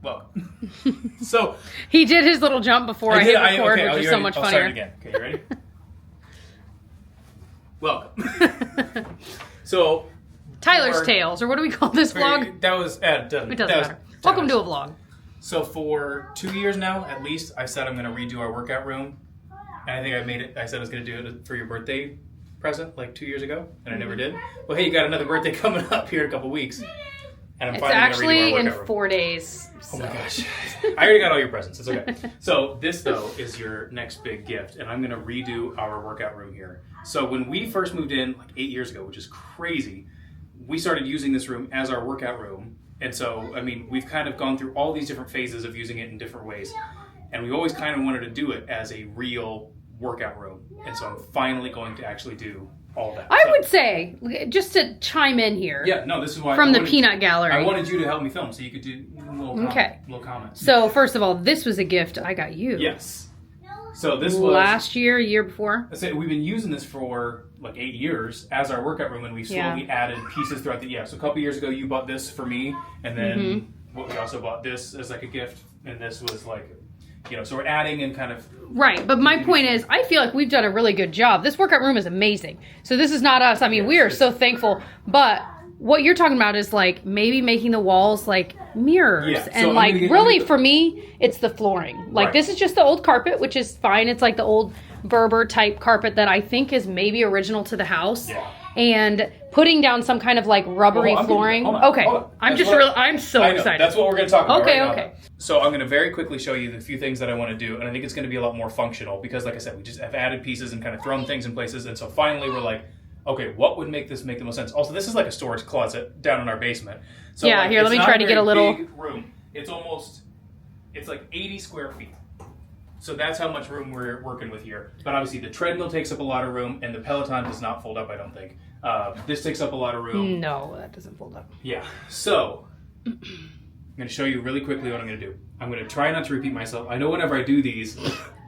welcome. So he did his little jump before I hit record, which is so much funnier. I'll start again. Okay, you ready? Welcome. So Tyler's Tales, or what do we call this vlog? That was it doesn't matter. Welcome to a vlog. So for 2 years now, at least, I said I'm going to redo our workout room. And I think I made it. I said I was going to do it for your birthday present like 2 years ago, and I never did. Well, hey, you got another birthday coming up here in a couple weeks. And It's actually in 4 days. So. Oh my gosh. I already got all your presents. It's okay. So this, though, is your next big gift. And I'm going to redo our workout room here. So when we first moved in like 8 years ago, which is crazy, we started using this room as our workout room. And so, I mean, we've kind of gone through all these different phases of using it in different ways. And we always kind of wanted to do it as a real workout room. And so I'm finally going to actually do all that. I would say, just to chime in here. Yeah, no, this is why. From the Peanut Gallery. I wanted you to help me film so you could do little comments. So, first of all, this was a gift I got you. Yes. So this was... Last year, year before. I said we've been using this for like 8 years as our workout room, and we slowly added pieces throughout the... Yeah, so a couple years ago, you bought this for me, and then we also bought this as like a gift, and this was like... You know, so we're adding and kind of... Right, but my point is, I feel like we've done a really good job. This workout room is amazing. So this is not us. I mean, we are so thankful. But what you're talking about is like maybe making the walls like mirrors. Yeah, and like really for me, it's the flooring. Like this is just the old carpet, which is fine. It's like the old Berber type carpet that I think is maybe original to the house. Yeah. And putting down some kind of like rubbery flooring. Hold on. I'm so excited. That's what we're going to talk about right now. So I'm going to very quickly show you the few things that I want to do. And I think it's going to be a lot more functional because like I said, we just have added pieces and kind of thrown things in places. And so finally we're like, okay, what would make the most sense? Also, this is like a storage closet down in our basement. So yeah, here, let me try to get a little big room. It's like 80 square feet. So that's how much room we're working with here. But obviously the treadmill takes up a lot of room and the Peloton does not fold up, I don't think. This takes up a lot of room. No, that doesn't fold up. Yeah. So I'm going to show you really quickly what I'm going to do. I'm going to try not to repeat myself. I know whenever I do these,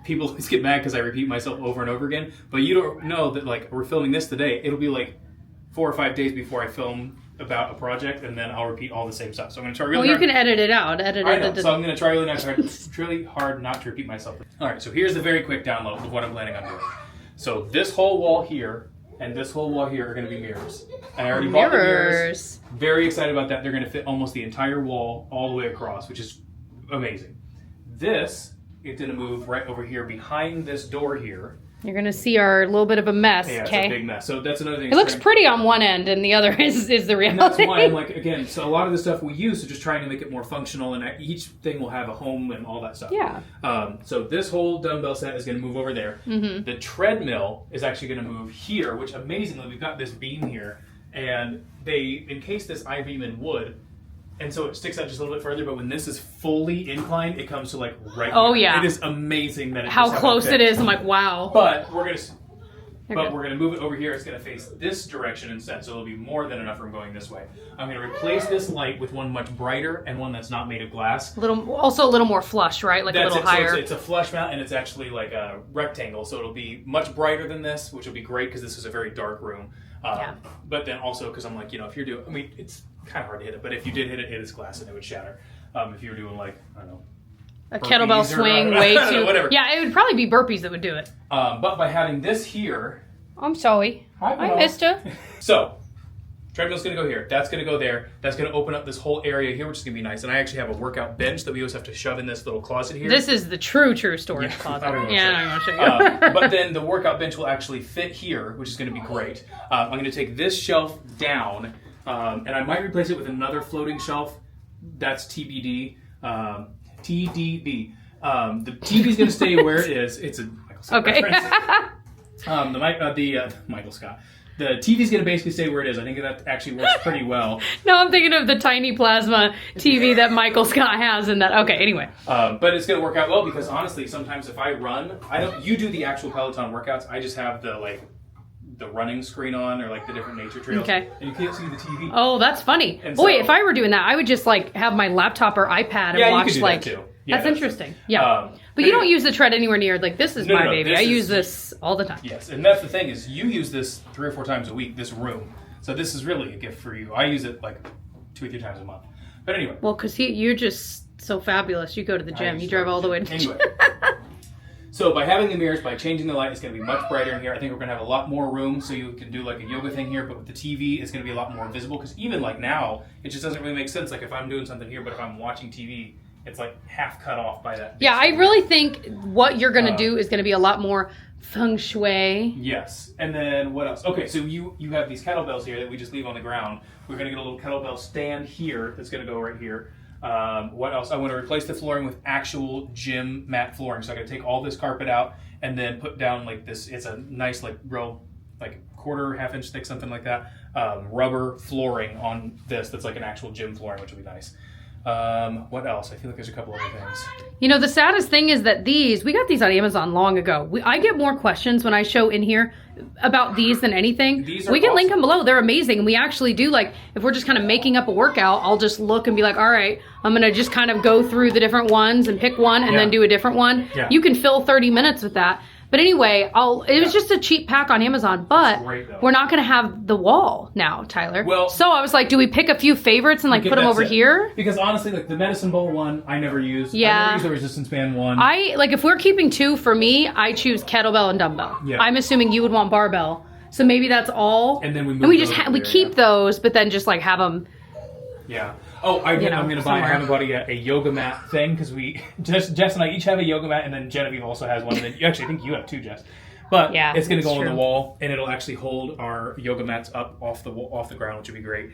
people always get mad because I repeat myself over and over again. But you don't know that like we're filming this today. It'll be like 4 or 5 days before I film about a project, and then I'll repeat all the same stuff. So I'm going to try really hard. You can edit it out. So I'm going to try really hard not to repeat myself. All right, so here's the very quick download of what I'm planning on doing. So this whole wall here and this whole wall here are going to be mirrors. And I already bought the mirrors. Very excited about that. They're going to fit almost the entire wall all the way across, which is amazing. This is going to move right over here behind this door here. You're going to see our little bit of a mess, yeah, okay? It's a big mess. So that's another thing. It looks pretty on one end, and the other is the reality. And that's why I'm like, again, so a lot of the stuff we use is just trying to make it more functional, and each thing will have a home and all that stuff. Yeah. So this whole dumbbell set is going to move over there. Mm-hmm. The treadmill is actually going to move here, which amazingly, we've got this beam here, and they encased this I-beam in wood, and so it sticks out just a little bit further, but when this is fully inclined, it comes to like right here. Yeah. It is amazing that how close it is. I'm like, wow. But we're going to move it over here. It's going to face this direction instead, so it'll be more than enough room going this way. I'm going to replace this light with one much brighter and one that's not made of glass. Also a little more flush, right? Like that's a little higher. So it's a flush mount, and it's actually like a rectangle, so it'll be much brighter than this, which will be great because this is a very dark room. But then also because I'm like, if you're doing, I mean, it's kind of hard to hit it, but if you did hit it, it is glass and it would shatter. If you were doing like, I don't know, a kettlebell swing, way too. Whatever. Yeah, it would probably be burpees that would do it. But by having this here, I'm sorry. I missed you. So, treadmill's going to go here. That's going to go there. That's going to open up this whole area here, which is going to be nice. And I actually have a workout bench that we always have to shove in this little closet here. This is the true storage closet. I don't want to show you. But then the workout bench will actually fit here, which is going to be great. I'm going to take this shelf down, and I might replace it with another floating shelf. That's TBD. TDB. The TV's going to stay where it is. It's a Michael Scott reference. Michael Scott. The TV's going to basically stay where it is. I think that actually works pretty well. No, I'm thinking of the tiny plasma TV that Michael Scott has in that. Okay, anyway. But it's going to work out well because honestly, sometimes if I run, you do the actual Peloton workouts. I just have the running screen on or like the different nature trails. Okay. And you can't see the TV. Oh, that's funny. And boy, if I were doing that, I would just like have my laptop or iPad and watch you could do like. That too. Yeah, that's interesting. Yeah. But you don't use the tread anywhere near, like, this is my baby. I use this all the time. Yes, and that's the thing is you use this 3 or 4 times a week, this room. So this is really a gift for you. I use it like 2 or 3 times a month. But anyway. Well, because you're just so fabulous. You go to the gym. You drive drive all the way to to the gym. So by having the mirrors, by changing the light, it's going to be much brighter in here. I think we're going to have a lot more room, so you can do like a yoga thing here, but with the TV, it's going to be a lot more visible, because even like now, it just doesn't really make sense. Like if I'm doing something here, but if I'm watching TV, it's like half cut off by that. Yeah, I really think what you're going to do is going to be a lot more feng shui. Yes. And then what else? Okay, so you have these kettlebells here that we just leave on the ground. We're going to get a little kettlebell stand here that's going to go right here. What else? I want to replace the flooring with actual gym mat flooring. So I'm going to take all this carpet out and then put down like this. It's a nice like real like quarter, half-inch thick, something like that, rubber flooring on this that's like an actual gym flooring, which will be nice. What else? I feel like there's a couple other things. You know, the saddest thing is that we got these on Amazon long ago. I get more questions when I show in here about these than anything. These are we can awesome. link them below. They're amazing. And we actually do, like, if we're just kind of making up a workout, I'll just look and be like, all right, I'm going to just kind of go through the different ones and pick one and then do a different one. Yeah. You can fill 30 minutes with that. But anyway, it was just a cheap pack on Amazon, but we're not going to have the wall now, Tyler. Well, so I was like, do we pick a few favorites and like put them over here? Because honestly, like the medicine ball one, I never used. Yeah. I never used the resistance band one. If we're keeping two, for me, I choose kettlebell and dumbbell. Yeah. I'm assuming you would want barbell. So maybe that's all. And then we move and we just those we keep those, but then just like have them. Yeah. Oh, I'm going to buy. I haven't bought a yoga mat thing because Jess and I each have a yoga mat, and then Genevieve also has one. And then I think you have two, Jess. But yeah, it's going to go on the wall, and it'll actually hold our yoga mats up off the ground, which would be great.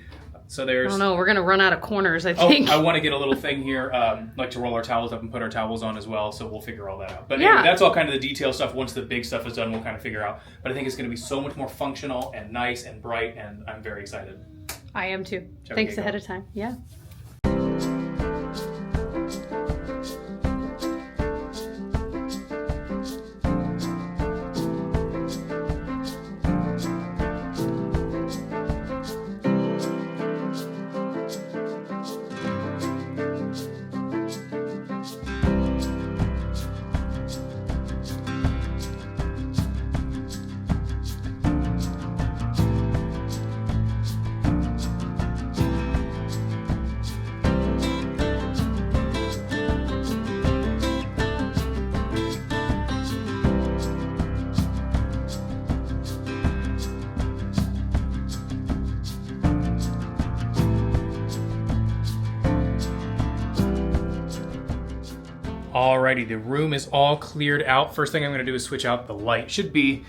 So there's. I don't know. We're going to run out of corners, I think. I want to get a little thing here, like to roll our towels up and put our towels on as well. So we'll figure all that out. But anyway, that's all kind of the detail stuff. Once the big stuff is done, we'll kind of figure out. But I think it's going to be so much more functional and nice and bright, and I'm very excited. I am too. Thanks ahead of time. Yeah. Alrighty, the room is all cleared out. First thing I'm going to do is switch out the light. Should be,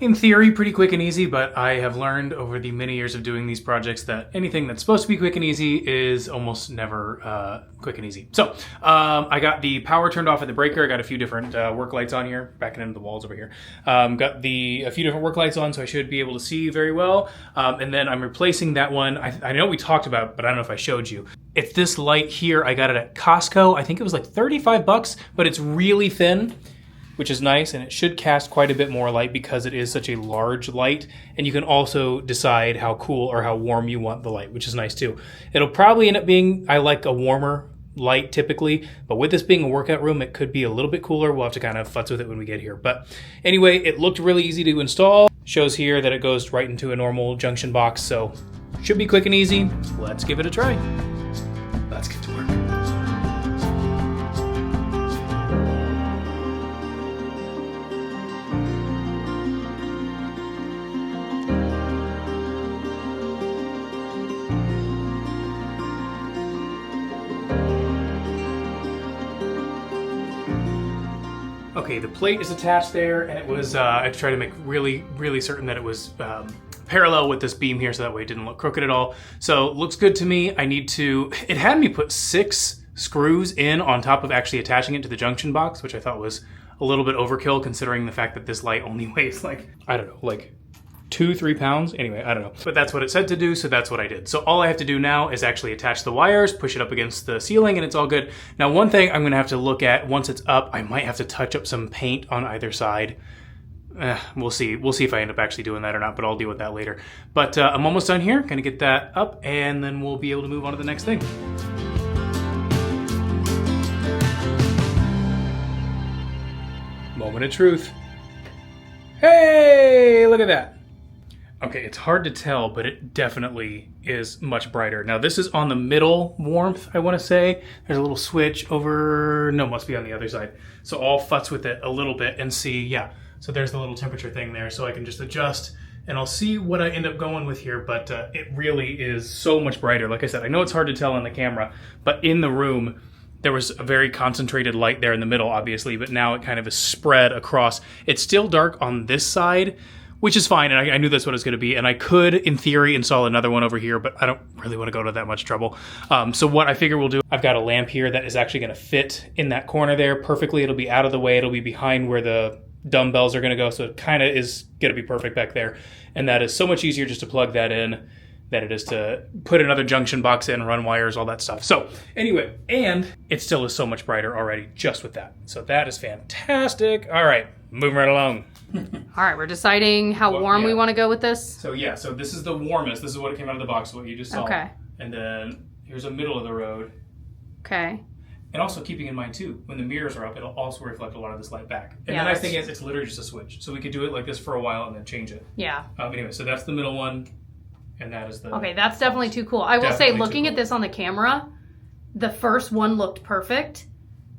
in theory, pretty quick and easy, but I have learned over the many years of doing these projects that anything that's supposed to be quick and easy is almost never quick and easy. So I got the power turned off at the breaker. I got a few different work lights on here, backing into the walls over here. Got a few different work lights on, so I should be able to see very well. And then I'm replacing that one. I know we talked about it, but I don't know if I showed you. It's this light here. I got it at Costco. I think it was like $35, but it's really thin, which is nice, and it should cast quite a bit more light because it is such a large light, and you can also decide how cool or how warm you want the light, which is nice too. It'll probably end up being, I like a warmer light typically, but with this being a workout room, it could be a little bit cooler. We'll have to kind of futz with it when we get here. But anyway, it looked really easy to install. Shows here that it goes right into a normal junction box, so should be quick and easy. Let's give it a try. Let's get to work. Okay, the plate is attached there, and it was, I tried to make really, really certain that it was parallel with this beam here so that way it didn't look crooked at all. So it looks good to me. It had me put 6 screws in on top of actually attaching it to the junction box, which I thought was a little bit overkill considering the fact that this light only weighs like, I don't know, like 2-3 pounds. Anyway, I don't know. But that's what it said to do, so that's what I did. So all I have to do now is actually attach the wires, push it up against the ceiling, and it's all good. Now, one thing I'm gonna have to look at once it's up, I might have to touch up some paint on either side. We'll see. We'll see if I end up actually doing that or not, but I'll deal with that later. But I'm almost done here. Gonna get that up, and then we'll be able to move on to the next thing. Moment of truth. Hey, look at that. Okay, it's hard to tell, but it definitely is much brighter. Now, this is on the middle warmth, I want to say. There's a little switch over... No, must be on the other side. So I'll futz with it a little bit and see, yeah. So there's the little temperature thing there, so I can just adjust, and I'll see what I end up going with here, but it really is so much brighter. Like I said, I know it's hard to tell on the camera, but in the room, there was a very concentrated light there in the middle, obviously, but now it kind of is spread across. It's still dark on this side, which is fine, and I knew that's what it was going to be, and I could, in theory, install another one over here, but I don't really want to go to that much trouble. So what I figure we'll do, I've got a lamp here that is actually going to fit in that corner there perfectly. It'll be out of the way. It'll be behind where the dumbbells are going to go, so it kind of is going to be perfect back there. And that is so much easier just to plug that in than it is to put another junction box in, run wires, all that stuff. So anyway, and it still is so much brighter already just with that. So that is fantastic. All right, moving right along. All right, we're deciding how warm we want to go with this. So yeah, so this is the warmest. This is what came out of the box, what you just saw. Okay. And then here's a middle of the road. Okay. And also keeping in mind too, when the mirrors are up, it'll also reflect a lot of this light back. And Yeah, the nice thing is it's literally just a switch. So we could do it like this for a while and then change it. Yeah. Anyway, so that's the middle one. And that is the... Okay, that's definitely too cool. I will say, Definitely looking too at this on the camera, the first one looked perfect,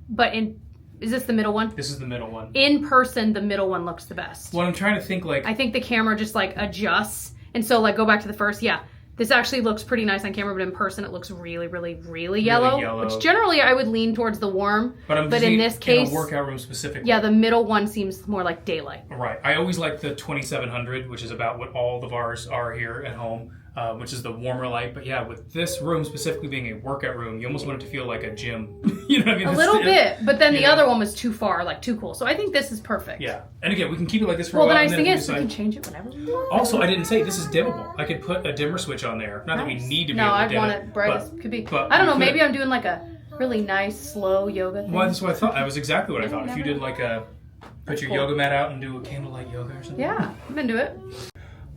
but is this the middle one? This is the middle one. In person, the middle one looks the best. Well, I'm trying to think like... I think the camera just like adjusts. And so like go back to the first, yeah. This actually looks pretty nice on camera, but in person it looks really, really, really yellow. Which generally I would lean towards the warm. But in this case... in a workout room specifically. Yeah, the middle one seems more like daylight. Right. I always like the 2700, which is about what all the bars are here at home. Which is the warmer light. But yeah, with this room specifically being a workout room, you almost want it to feel like a gym. You know what I mean? A little bit, but then the other one was too far, like too cool. So I think this is perfect. Yeah. And again, we can keep it like this for a while. Well, the nice thing is we can change it whenever we want. Also, I didn't say, this is dimmable. I could put a dimmer switch on there. Not that we need to be able to dim it. No, I'd want it bright as could be. I don't know, maybe I'm doing like a really nice, slow yoga thing. Well, that's what I thought. That was exactly what I thought. If you did like put your yoga mat out and do a candlelight yoga or something. Yeah, I'm into it.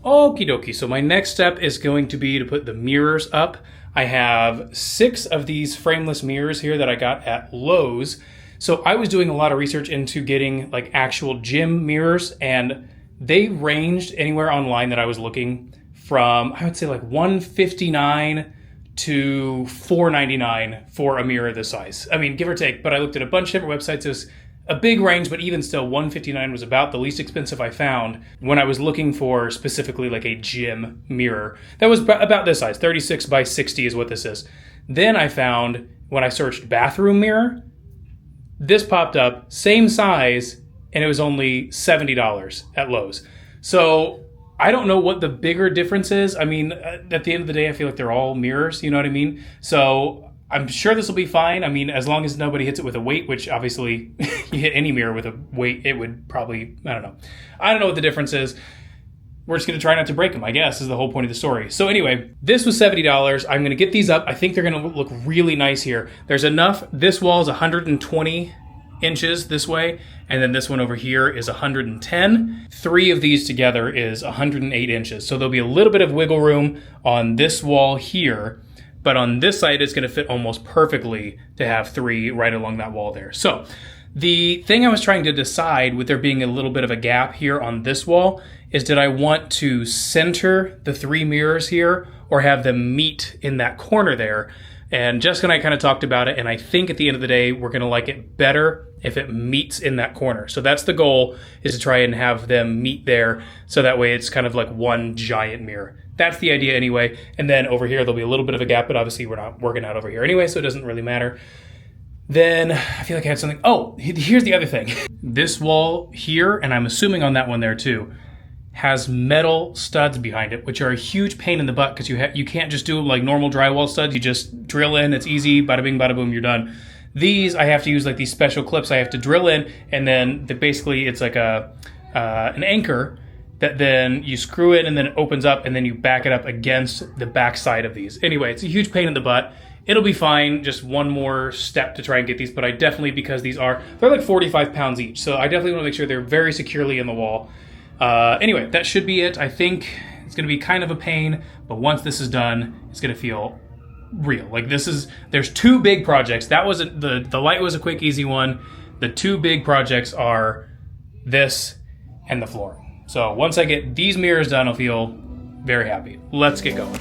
Okie dokie. So my next step is going to be to put the mirrors up. I have 6 of these frameless mirrors here that I got at Lowe's. So I was doing a lot of research into getting like actual gym mirrors, and they ranged anywhere online that I was looking from, I would say like $159 to $499 for a mirror this size. I mean, give or take, but I looked at a bunch of different websites. It was a big range, but even still, $159 was about the least expensive I found when I was looking for specifically like a gym mirror. That was about this size, 36 by 60 is what this is. Then I found, when I searched bathroom mirror, this popped up, same size, and it was only $70 at Lowe's. So I don't know what the bigger difference is. I mean, at the end of the day, I feel like they're all mirrors, you know what I mean? So I'm sure this will be fine. I mean, as long as nobody hits it with a weight, which obviously you hit any mirror with a weight, it would probably, I don't know. I don't know what the difference is. We're just going to try not to break them, I guess, is the whole point of the story. So anyway, this was $70. I'm going to get these up. I think they're going to look really nice here. There's enough. This wall is 120 inches this way, and then this one over here is 110. 3 of these together is 108 inches. So there'll be a little bit of wiggle room on this wall here. But on this side, it's going to fit almost perfectly to have 3 right along that wall there. So the thing I was trying to decide, with there being a little bit of a gap here on this wall, is did I want to center the 3 mirrors here or have them meet in that corner there? And Jessica and I kind of talked about it, and I think at the end of the day, we're going to like it better if it meets in that corner. So that's the goal, is to try and have them meet there, so that way it's kind of like one giant mirror. That's the idea anyway. And then over here, there'll be a little bit of a gap, but obviously we're not working out over here anyway, so it doesn't really matter. Then I feel like I had something. Oh, here's the other thing. This wall here, and I'm assuming on that one there too, has metal studs behind it, which are a huge pain in the butt because you can't just do like normal drywall studs. You just drill in, it's easy, bada bing, bada boom, you're done. These, I have to use like these special clips I have to drill in, and then basically it's like an anchor that then you screw it and then it opens up and then you back it up against the back side of these. Anyway, it's a huge pain in the butt. It'll be fine, just one more step to try and get these, but I definitely, because they're like 45 pounds each, so I definitely want to make sure they're very securely in the wall. Anyway, that should be it. I think it's going to be kind of a pain, but once this is done, it's going to feel real. Like there's 2 big projects. That was the light was a quick, easy one. The 2 big projects are this and the flooring. So once I get these mirrors done, I'll feel very happy. Let's get going.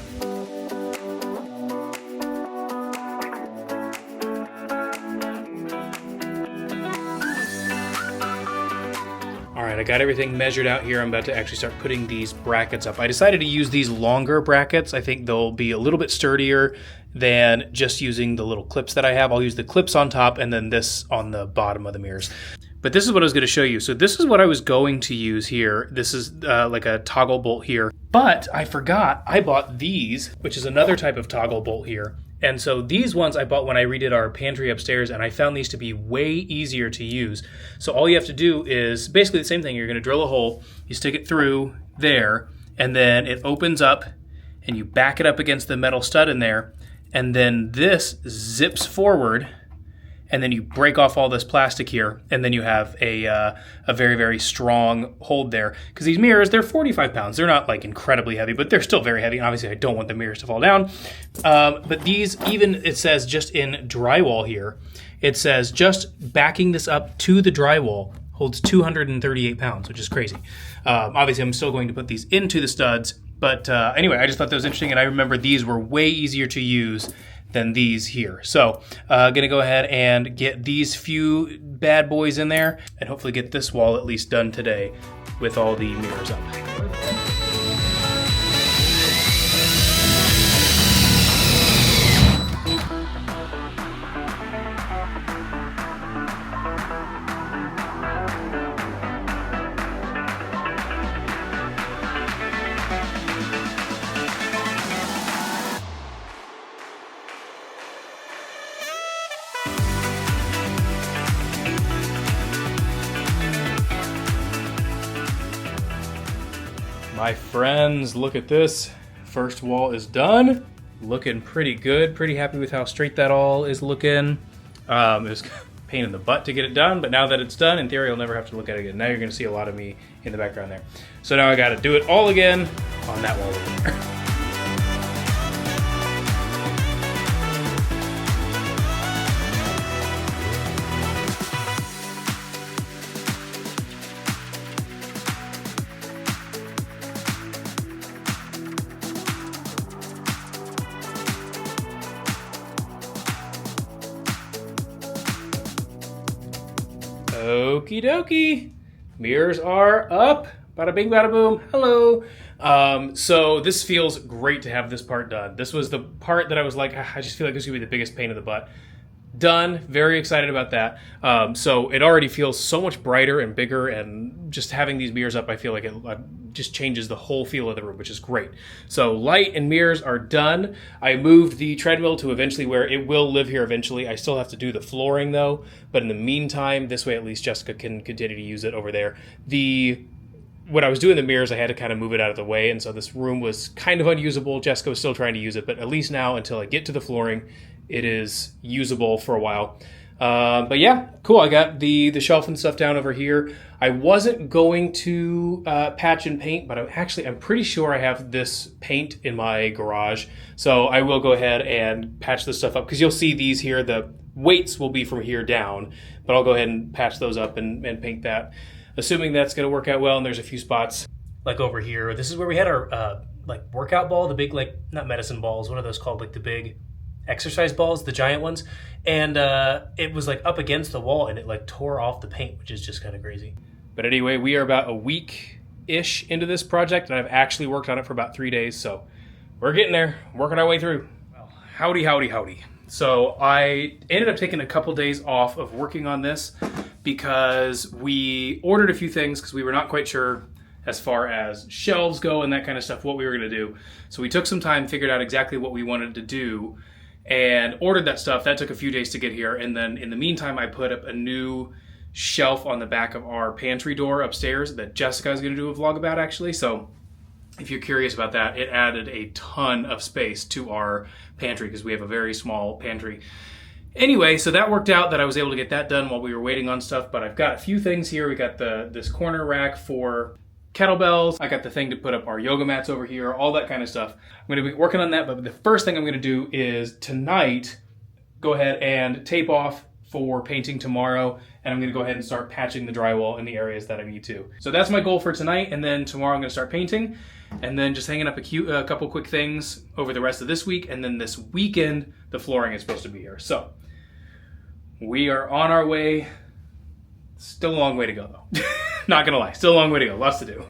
All right, I got everything measured out here. I'm about to actually start putting these brackets up. I decided to use these longer brackets. I think they'll be a little bit sturdier than just using the little clips that I have. I'll use the clips on top and then this on the bottom of the mirrors. But this is what I was going to show you. So this is what I was going to use here. This is like a toggle bolt here. But I forgot I bought these, which is another type of toggle bolt here. And so these ones I bought when I redid our pantry upstairs, and I found these to be way easier to use. So all you have to do is basically the same thing. You're going to drill a hole, you stick it through there, and then it opens up, and you back it up against the metal stud in there, and then this zips forward, and then you break off all this plastic here, and then you have a very, very strong hold there. Because these mirrors, they're 45 pounds. They're not like incredibly heavy, but they're still very heavy. And obviously I don't want the mirrors to fall down. But these, even it says just in drywall here, it says just backing this up to the drywall holds 238 pounds, which is crazy. Obviously I'm still going to put these into the studs. But anyway, I just thought that was interesting. And I remember these were way easier to use than these here. So gonna go ahead and get these few bad boys in there and hopefully get this wall at least done today with all the mirrors up. My friends, look at this. First wall is done. Looking pretty good. Pretty happy with how straight that all is looking. It was a pain in the butt to get it done, but now that it's done, in theory, you'll never have to look at it again. Now you're gonna see a lot of me in the background there. So now I gotta do it all again on that wall over there. Okie dokie. Mirrors are up. Bada bing, bada boom. Hello. So this feels great to have this part done. This was the part that I was like, I just feel like this is going to be the biggest pain in the butt. Done. Very excited about that. So it already feels so much brighter and bigger, and just having these mirrors up, I feel like it just changes the whole feel of the room, which is great. So light and mirrors are done. I moved the treadmill to eventually where it will live here eventually. I still have to do the flooring though, but in the meantime, this way at least Jessica can continue to use it over there. When I was doing the mirrors, I had to kind of move it out of the way, and so this room was kind of unusable. Jessica was still trying to use it, but at least now, until I get to the flooring, it is usable for a while. But yeah, cool. I got the shelf and stuff down over here. I wasn't going to patch and paint, but I'm pretty sure I have this paint in my garage. So I will go ahead and patch this stuff up, because you'll see these here, the weights will be from here down, but I'll go ahead and patch those up and paint that, assuming that's going to work out well. And there's a few spots like over here. This is where we had our like workout ball, the big, like, not medicine balls, what are those called? Like the big exercise balls, the giant ones. And it was like up against the wall, and it like tore off the paint, which is just kind of crazy. But anyway, we are about a week-ish into this project, and I've actually worked on it for about 3 days. So we're getting there, working our way through. Well, howdy, howdy, howdy. So I ended up taking a couple days off of working on this because we ordered a few things because we were not quite sure as far as shelves go and that kind of stuff, what we were going to do. So we took some time, figured out exactly what we wanted to do, and ordered that stuff. That took a few days to get here. And then in the meantime, I put up a new shelf on the back of our pantry door upstairs that Jessica is going to do a vlog about, actually. So if you're curious about that, it added a ton of space to our pantry because we have a very small pantry. Anyway, so that worked out that I was able to get that done while we were waiting on stuff. But I've got a few things here. We got this corner rack for kettlebells. I got the thing to put up our yoga mats over here, all that kind of stuff. I'm going to be working on that, but the first thing I'm going to do is tonight go ahead and tape off for painting tomorrow, and I'm going to go ahead and start patching the drywall in the areas that I need to. So that's my goal for tonight, and then tomorrow I'm going to start painting, and then just hanging up a couple quick things over the rest of this week, and then this weekend the flooring is supposed to be here. So we are on our way. Still a long way to go though. Not gonna lie, still a long way to go, lots to do.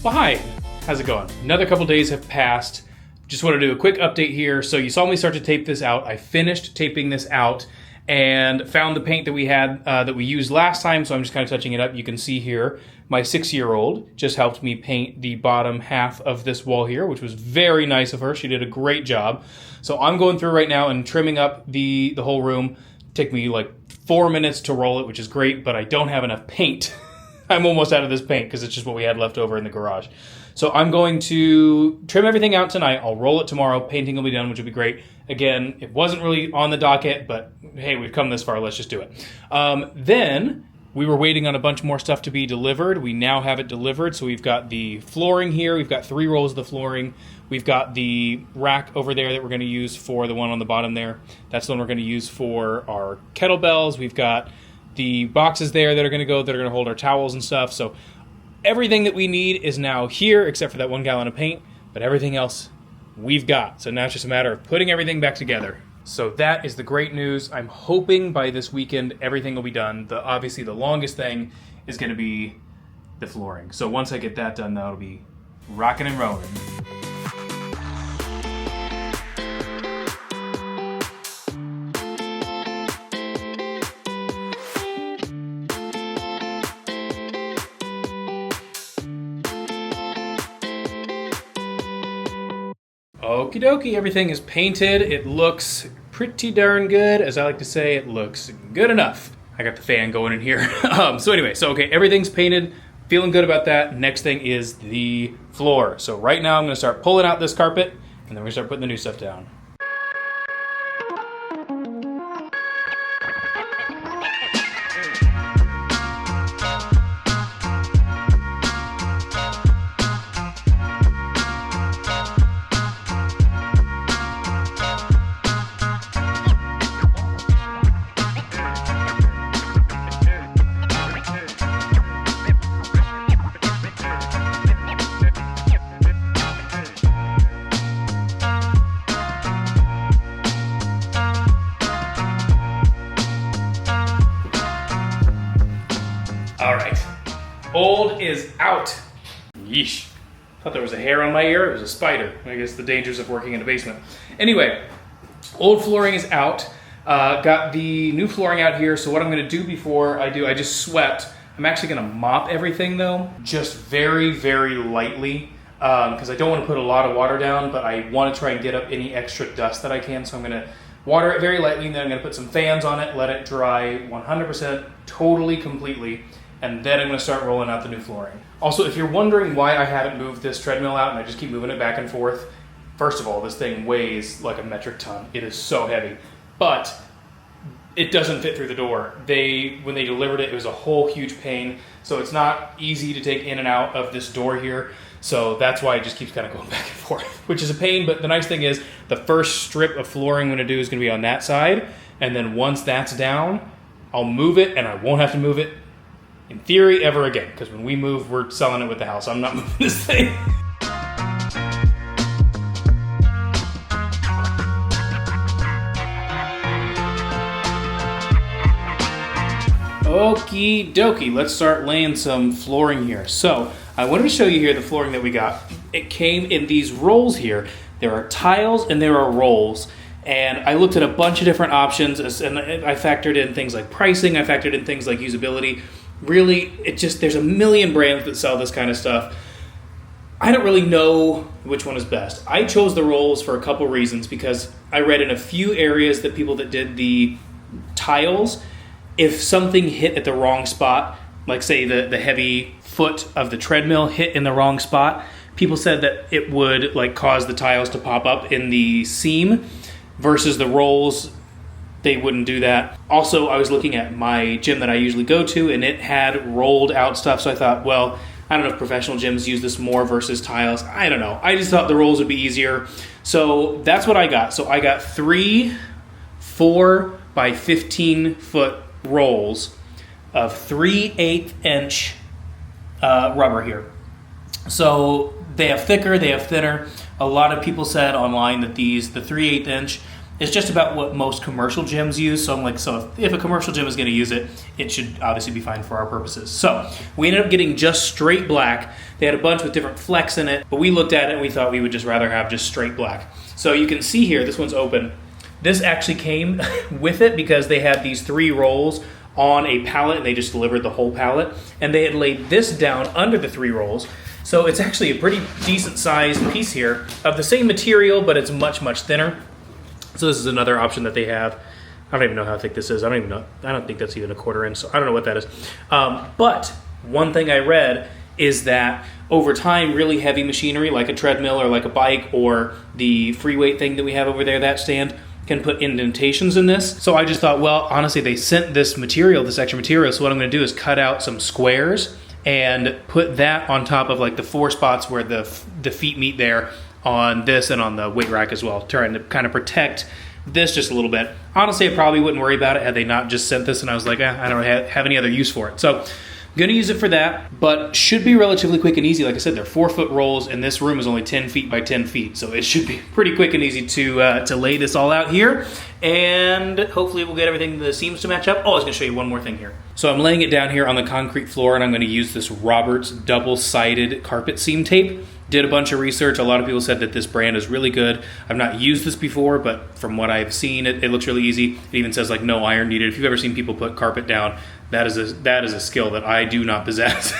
Well, hi, how's it going? Another couple days have passed. Just want to do a quick update here. So you saw me start to tape this out. I finished taping this out and found the paint that we had that we used last time, so I'm just kind of touching it up. You can see here, my 6-year-old just helped me paint the bottom half of this wall here, which was very nice of her. She did a great job. So I'm going through right now and trimming up the whole room. Take me like 4 minutes to roll it, which is great, but I don't have enough paint. I'm almost out of this paint because it's just what we had left over in the garage. So I'm going to trim everything out tonight. I'll roll it tomorrow. Painting will be done, which will be great. Again, it wasn't really on the docket, but hey, we've come this far. Let's just do it. Then we were waiting on a bunch more stuff to be delivered. We now have it delivered. So we've got the flooring here. We've got 3 rolls of the flooring. We've got the rack over there that we're going to use for the one on the bottom there. That's the one we're going to use for our kettlebells. We've got the boxes there that are going to hold our towels and stuff. So everything that we need is now here, except for that 1 gallon of paint, but everything else we've got. So now it's just a matter of putting everything back together. So that is the great news. I'm hoping by this weekend everything will be done. Obviously the longest thing is going to be the flooring. So once I get that done, that'll be rocking and rolling. Okie dokie, everything is painted. It looks pretty darn good. As I like to say, it looks good enough. I got the fan going in here. Okay, everything's painted. Feeling good about that. Next thing is the floor. So right now I'm gonna start pulling out this carpet and then we're gonna start putting the new stuff down. All right, old is out. Yeesh. Thought there was a hair on my ear. It was a spider. I guess the dangers of working in a basement. Anyway, old flooring is out. Got the new flooring out here. So what I'm gonna do before I do, I just swept. I'm actually gonna mop everything though, just very, very lightly, because I don't want to put a lot of water down, but I want to try and get up any extra dust that I can. So I'm gonna water it very lightly, and then I'm gonna put some fans on it, let it dry 100%, totally, completely. And then I'm going to start rolling out the new flooring. Also, if you're wondering why I haven't moved this treadmill out and I just keep moving it back and forth, first of all, this thing weighs like a metric ton. It is so heavy, but it doesn't fit through the door. When they delivered it, it was a whole huge pain. So it's not easy to take in and out of this door here. So that's why it just keeps kind of going back and forth, which is a pain. But the nice thing is the first strip of flooring I'm going to do is going to be on that side. And then once that's down, I'll move it and I won't have to move it in theory ever again, because when we move, we're selling it with the house. I'm not moving this thing. Okie dokie, let's start laying some flooring here. So I wanted to show you here the flooring that we got. It came in these rolls here. There are tiles and there are rolls. And I looked at a bunch of different options, and I factored in things like pricing, I factored in things like usability. Really, there's a million brands that sell this kind of stuff. I don't really know which one is best. I chose the rolls for a couple reasons because I read in a few areas that people that did the tiles, if something hit at the wrong spot, like say the heavy foot of the treadmill hit in the wrong spot, people said that it would like cause the tiles to pop up in the seam versus the rolls. They wouldn't do that. Also, I was looking at my gym that I usually go to and it had rolled out stuff. So I thought, well, I don't know if professional gyms use this more versus tiles. I don't know. I just thought the rolls would be easier. So that's what I got. So I got 3 4 by 15 foot rolls of 3/8 inch rubber here. So they have thicker, they have thinner. A lot of people said online that the 3/8 inch is just about what most commercial gyms use. So I'm like, so if a commercial gym is going to use it, it should obviously be fine for our purposes. So we ended up getting just straight black. They had a bunch with different flecks in it, but we looked at it and we thought we would just rather have just straight black. So you can see here, this one's open. This actually came with it because they had these 3 rolls on a pallet and they just delivered the whole pallet. And they had laid this down under the 3 rolls. So it's actually a pretty decent sized piece here of the same material, but it's much, much thinner. So this is another option that they have. I don't even know how thick this is. I don't think that's even a 1/4 inch. So I don't know what that is. But one thing I read is that over time, really heavy machinery like a treadmill or like a bike or the free weight thing that we have over there, that stand, can put indentations in this. So I just thought, well, honestly, they sent this material, this extra material. So what I'm going to do is cut out some squares and put that on top of like the 4 spots where the feet meet there on this and on the weight rack as well, trying to kind of protect this just a little bit. Honestly, I probably wouldn't worry about it had they not just sent this and I was like, I don't have any other use for it. So I'm going to use it for that, but should be relatively quick and easy. Like I said, they're 4-foot rolls and this room is only 10 feet by 10 feet. So it should be pretty quick and easy to lay this all out here. And hopefully we'll get everything the seams to match up. Oh, I was going to show you one more thing here. So I'm laying it down here on the concrete floor and I'm going to use this Roberts double-sided carpet seam tape. Did a bunch of research. A lot of people said that this brand is really good. I've not used this before, but from what I've seen, it looks really easy. It even says like no iron needed. If you've ever seen people put carpet down, that is a skill that I do not possess.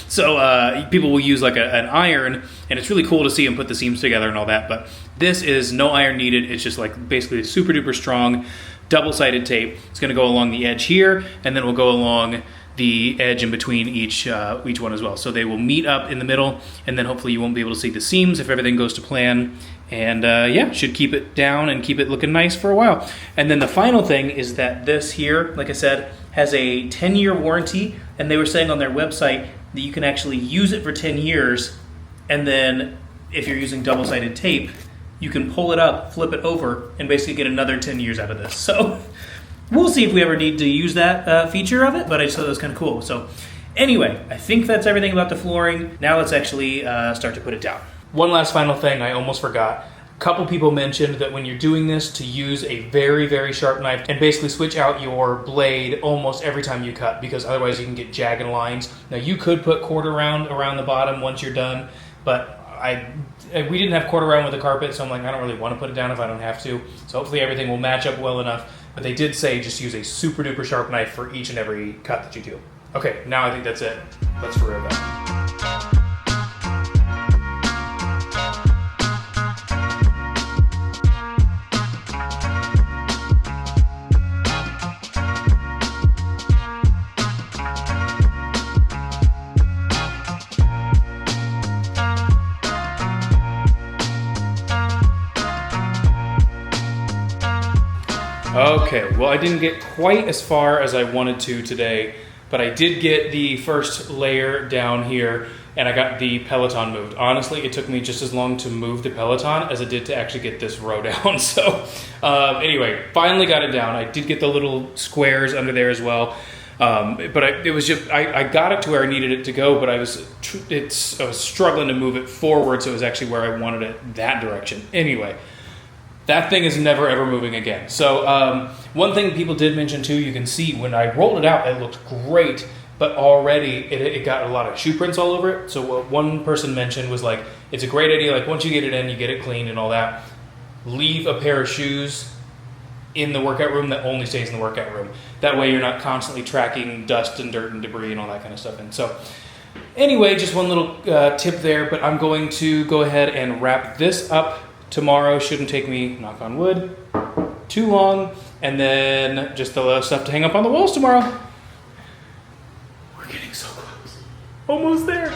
So people will use like an iron, and it's really cool to see them put the seams together and all that. But this is no iron needed. It's just like basically super duper strong double-sided tape. It's going to go along the edge here, and then we'll go along the edge in between each one as well. So they will meet up in the middle, and then hopefully you won't be able to see the seams if everything goes to plan. And yeah, should keep it down and keep it looking nice for a while. And then the final thing is that this here, like I said, has a 10-year warranty, and they were saying on their website that you can actually use it for 10 years, and then if you're using double-sided tape, you can pull it up, flip it over, and basically get another 10 years out of this. So we'll see if we ever need to use that feature of it, but I just thought it was kind of cool. So anyway, I think that's everything about the flooring. Now let's actually start to put it down. One last final thing I almost forgot. A couple people mentioned that when you're doing this to use a very, very sharp knife and basically switch out your blade almost every time you cut, because otherwise you can get jagged lines. Now you could put quarter round around the bottom once you're done, but we didn't have quarter round with the carpet, so I'm like, I don't really want to put it down if I don't have to. So hopefully everything will match up well enough. But they did say just use a super duper sharp knife for each and every cut that you do. Okay, now I think that's it. Let's for real that. Okay, well I didn't get quite as far as I wanted to today, but I did get the first layer down here and I got the Peloton moved. Honestly, it took me just as long to move the Peloton as it did to actually get this row down. So anyway, finally got it down. I did get the little squares under there as well. But it was just, I got it to where I needed it to go, but I was struggling to move it forward, so it was actually where I wanted it, that direction. Anyway, that thing is never ever moving again. So one thing people did mention too, you can see when I rolled it out, it looked great, but already it got a lot of shoe prints all over it. So what one person mentioned was like, it's a great idea, like once you get it in, you get it cleaned and all that, leave a pair of shoes in the workout room that only stays in the workout room. That way you're not constantly tracking dust and dirt and debris and all that kind of stuff in. So Anyway, just one little tip there, but I'm going to go ahead and wrap this up tomorrow. Shouldn't take me, knock on wood, too long. And then just the stuff to hang up on the walls tomorrow. We're getting so close. Almost there.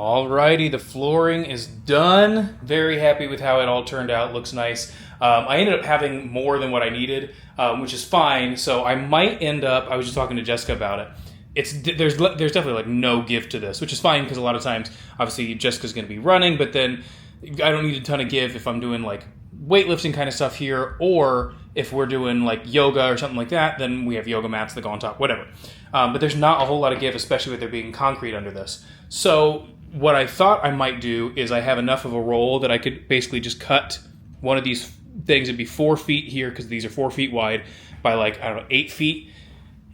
Alrighty, the flooring is done. Very happy with how it all turned out. Looks nice. I ended up having more than what I needed, which is fine. So I might end up, I was just talking to Jessica about it. There's definitely like no give to this, which is fine because a lot of times, obviously, Jessica's going to be running, but then I don't need a ton of give if I'm doing like weightlifting kind of stuff here, or if we're doing like yoga or something like that, then we have yoga mats that go on top, whatever. But there's not a whole lot of give, especially with there being concrete under this. So what I thought I might do is I have enough of a roll that I could basically just cut one of these things. It'd be 4 feet here because these are 4 feet wide by like, I don't know, 8 feet,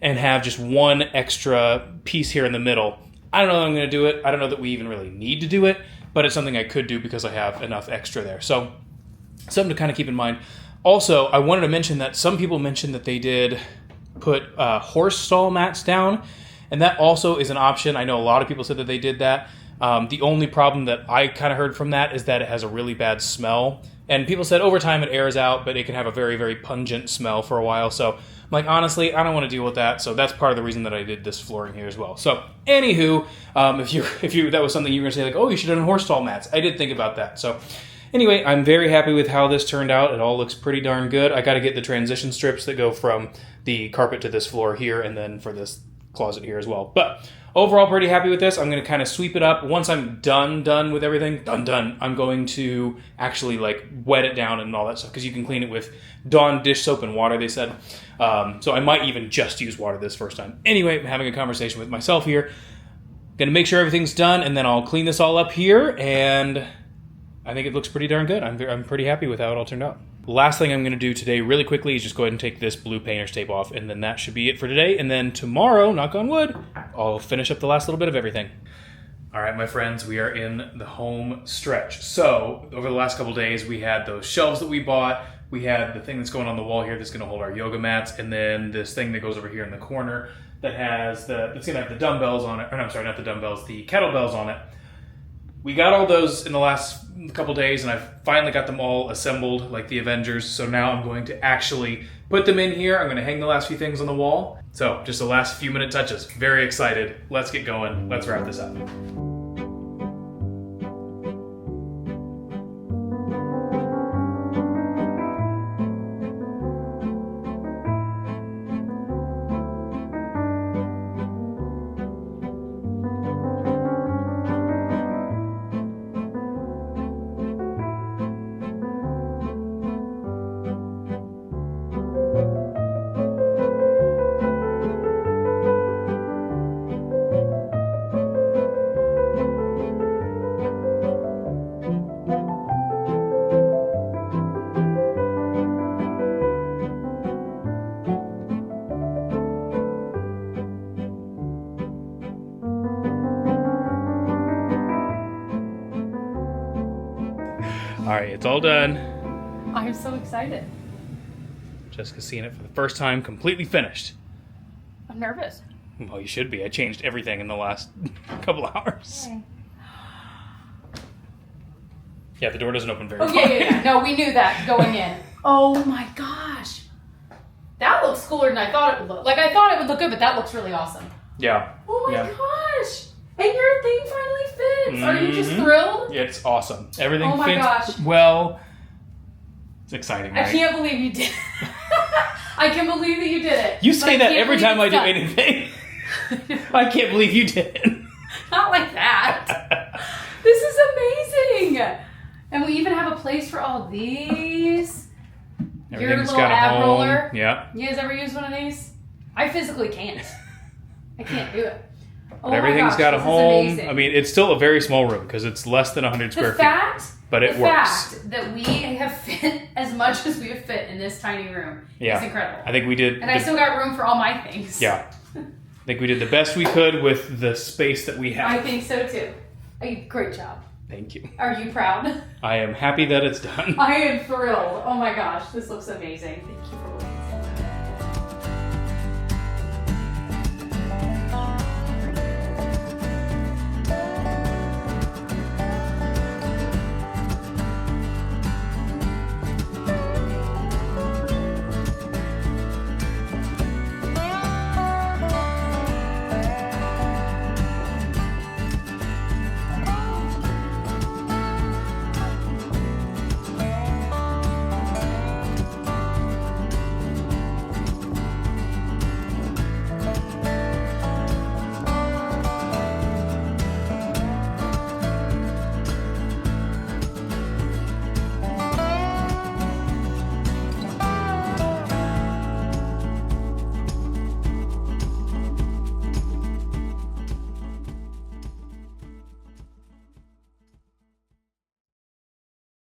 and have just one extra piece here in the middle. I don't know that I'm going to do it. I don't know that we even really need to do it, but it's something I could do because I have enough extra there. So something to kind of keep in mind. Also, I wanted to mention that some people mentioned that they did put horse stall mats down, and that also is an option. I know a lot of people said that they did that. The only problem that I kind of heard from that is that it has a really bad smell. And people said over time it airs out, but it can have a very, very pungent smell for a while. So I'm like, honestly, I don't want to deal with that. So that's part of the reason that I did this flooring here as well. So anywho, if you that was something you were going to say like, oh, you should have done horse stall mats. I did think about that. So anyway, I'm very happy with how this turned out. It all looks pretty darn good. I got to get the transition strips that go from the carpet to this floor here and then for this closet here as well. But overall, pretty happy with this. I'm going to kind of sweep it up. Once I'm done with everything, done, I'm going to actually like wet it down and all that stuff because you can clean it with Dawn dish soap and water, they said. So I might even just use water this first time. Anyway, I'm having a conversation with myself here. Going to make sure everything's done, and then I'll clean this all up here, and I think it looks pretty darn good. I'm pretty happy with how it all turned out. Last thing I'm going to do today really quickly is just go ahead and take this blue painter's tape off, and then that should be it for today. And then tomorrow, knock on wood, I'll finish up the last little bit of everything. All right, my friends, we are in the home stretch. So over the last couple days, we had those shelves that we bought. We had the thing that's going on the wall here that's going to hold our yoga mats, and then this thing that goes over here in the corner that has that's going to have the dumbbells on it. Or no, I'm sorry, not the dumbbells, the kettlebells on it. We got all those in the last couple days, and I've finally got them all assembled like the Avengers. So now I'm going to actually put them in here. I'm going to hang the last few things on the wall. So just the last few minute touches. Very excited. Let's get going. Let's wrap this up. All right, it's all done. I'm so excited. Jessica's seeing it for the first time, completely finished. I'm nervous. Well, you should be. I changed everything in the last couple hours. Okay. Yeah, the door doesn't open very far. Yeah. No, we knew that going in. Oh my gosh. That looks cooler than I thought it would look. Like, I thought it would look good, but that looks really awesome. Yeah. Oh my gosh. And your thing finally fits. Mm-hmm. Are you just thrilled? It's awesome. Everything fits. Oh my gosh. Well, it's exciting, right? I can't believe you did. I can believe that you did it. You say that every time I do anything. I can't believe you did it. Not like that. This is amazing. And we even have a place for all these. Everything's little got a ab home. roller. Yeah. You guys ever use one of these? I physically can't. I can't do it. But everything's got a this is home. amazing. I mean, it's still a very small room because it's less than 100 square feet. But it the works. fact that we have fit as much as we have fit in this tiny room is incredible. I think we did. And I still got room for all my things. Yeah. I think we did the best we could with the space that we have. I think so too. Great job. Thank you. Are you proud? I am happy that it's done. I am thrilled. Oh my gosh, this looks amazing. Thank you for